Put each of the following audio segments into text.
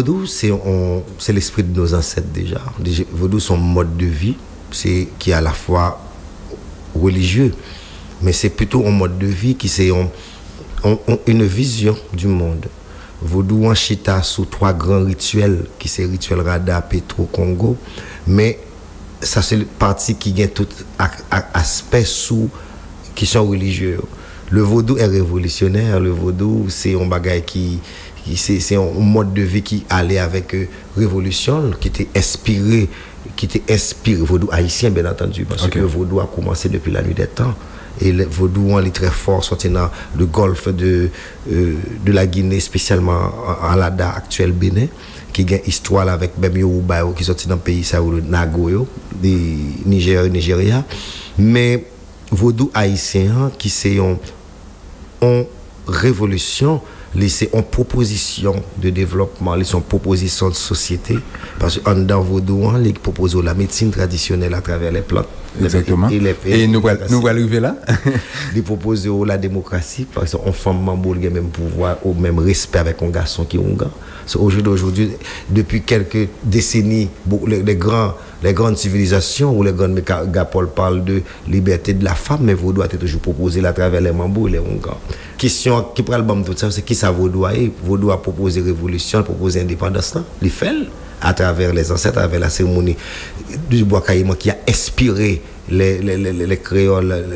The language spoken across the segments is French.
Vaudou, c'est l'esprit de nos ancêtres déjà. Vaudou, son mode de vie, c'est qui est à la fois religieux, mais c'est plutôt un mode de vie qui c'est une vision du monde. Vaudou en chita sous 3 grands rituels, qui c'est rituel Rada, Petro, Congo, mais ça c'est le parti qui gagne tout aspect sous qui sont religieux. Le vaudou est révolutionnaire, le vaudou c'est un bagage c'est un mode de vie qui allait avec révolution, qui était inspiré vaudou haïtien bien entendu, parce que le vaudou a commencé depuis la nuit des temps. Et le vaudou est très fort, sorti dans le golfe de la Guinée, spécialement en l'Ada actuel Bénin, qui a une histoire avec même Yoruba qui sorti dans le pays, ça, le Nagoyo, de Nigeria. Mais vaudou haïtien, qui c'est en révolution, c'est en proposition de développement, c'est en proposition de société. Parce qu'en dans vaudou, ils proposent la médecine traditionnelle à travers les plantes. Exactement. Et nous allons arriver là. Ils proposent la démocratie, parce qu'en femme mambo, il y a même pouvoir, au même respect avec un garçon qui est un gars. Aujourd'hui, depuis quelques décennies, les grandes civilisations où les grands mégapoles parlent de liberté de la femme, mais vaudou a été toujours proposé à travers les mambo et les Hongars. Question qui prend le bam tout ça, c'est qui ça vaudou a eu? Vaudou a proposé révolution, proposé indépendance, il fait à travers les ancêtres, à travers la cérémonie du bois caïman qui a inspiré les créoles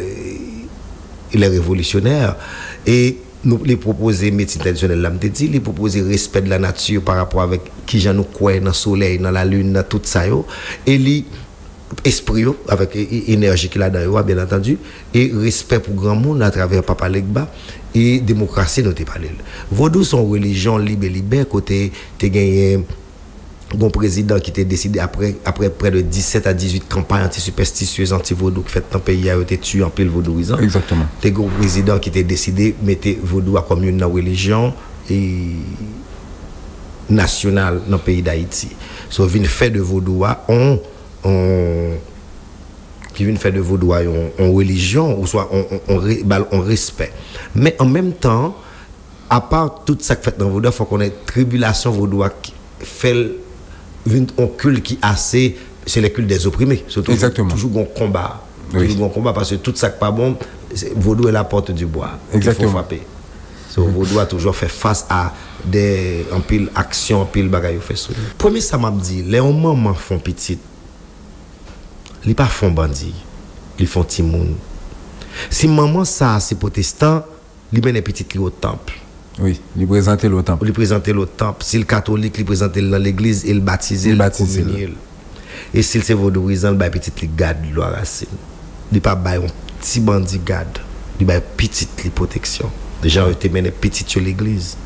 et les révolutionnaires. Et nous les proposer médecine traditionnelle, là, me dit, les proposer respect de la nature par rapport avec qui j'en nous croit dans le soleil, dans la lune, dans tout ça, et les esprit avec énergie qu'il a dans bien entendu, et respect pour grand monde à travers Papa Legba, et démocratie, nous t'ai parlé. Vaudou son religion libre, côté, t'es gagné un président qui était décidé après près de 17 à 18 campagnes anti-superstitieuses, anti-vaudou qui fait dans le pays a été tué en pile vaudouisant. Exactement. T'es un président qui était décidé mettre vaudou comme une religion et nationale dans le pays d'Haïti. So vient fait de vaudou qui vient faire de vaudou en religion ou soit en respect. Mais en même temps, à part tout ça qui fait dans vaudou, il faut qu'on ait tribulation vaudou qui fait un culte qui assez c'est le culte des opprimés. Exactement. Toujours un combat. Oui. Toujours un combat parce que tout ça qui pas bon, vaudou est la porte du bois. Exactement. Il faut frapper. Vaudou a toujours fait face à des en pile actions, en pile bagaille fait ça. Premier ça m'a dit, les mamans font petit. Ils pas font bandit. Ils font timoun. Si maman ça c'est protestant, ils mène petit au temple. Oui, il présentait le temple. Il présentait le temple. Si le catholique, il présentait dans l'église, il baptisait, il communiait. Et si c'est vaudouisant, il petit li garde le racine. Il pas bail un petit bandit garde. Il bail petite li protection. Déjà, il était mené petit sur l'église.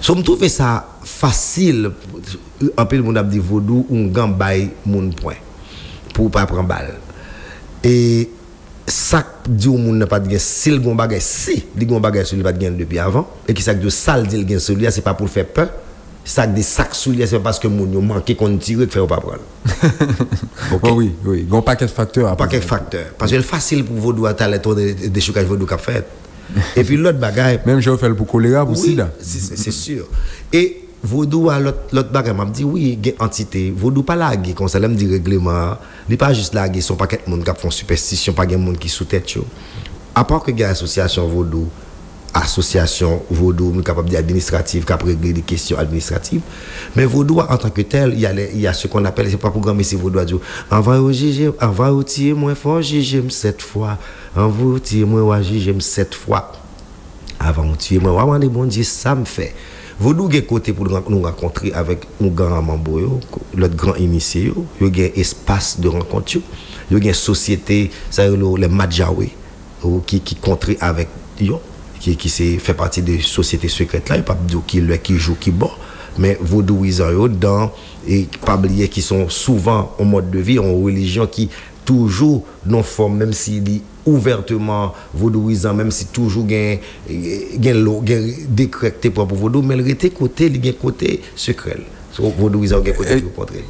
So me trouve ça facile. En peu le monde a dit vaudou ou un bail mon point pour pas prendre balle. Et ça dit au monde n'a pas de s'il gon bagay si li gon bagay sur lui pas de gain depuis avant et qui ça de sale dit gain sur lui c'est pas pour faire peur ça des sacs sur lui c'est parce que moun yo manqué qu'on tire faire pas prendre. Okay? Oh oui gon paquet de facteurs parce que c'est facile pour vaudou à talent de chocage vaudou qu'a fait et puis l'autre bagay même je fait pour choléra pour sida c'est sûr. Et vaudou à l'autre bagay m'a dit oui gain entité vaudou pas laguer comme ça là me dit règlement il pas juste laguer son paquet de monde qui font superstition pas gain monde qui sous tête yo à part que gain association vaudou capable d'administrative qui régler des questions administratives mais vaudou en tant que tel il y a ce qu'on appelle c'est pas programme c'est vaudou dire envoie tirer moins fort j'aime 7 fois envoie tirer moins j'aime 7 fois avant tirer moi demander bon Dieu ça me fait vaudou gen côté pour nous rencontrer avec un grand membre l'autre grand initié yo gen espace de rencontre yo gen société ça les Madjawe qui contrer avec yo qui fait partie de société secrète là, il pas dire qui joue qui bon mais vaudouisant dans et pas oublier qui sont souvent en mode de vie en religion qui toujours non forme même s'il dit ouvertement vaudouisant même si toujours gain décrété pour vaudou mais le côté secret vaudouisant côté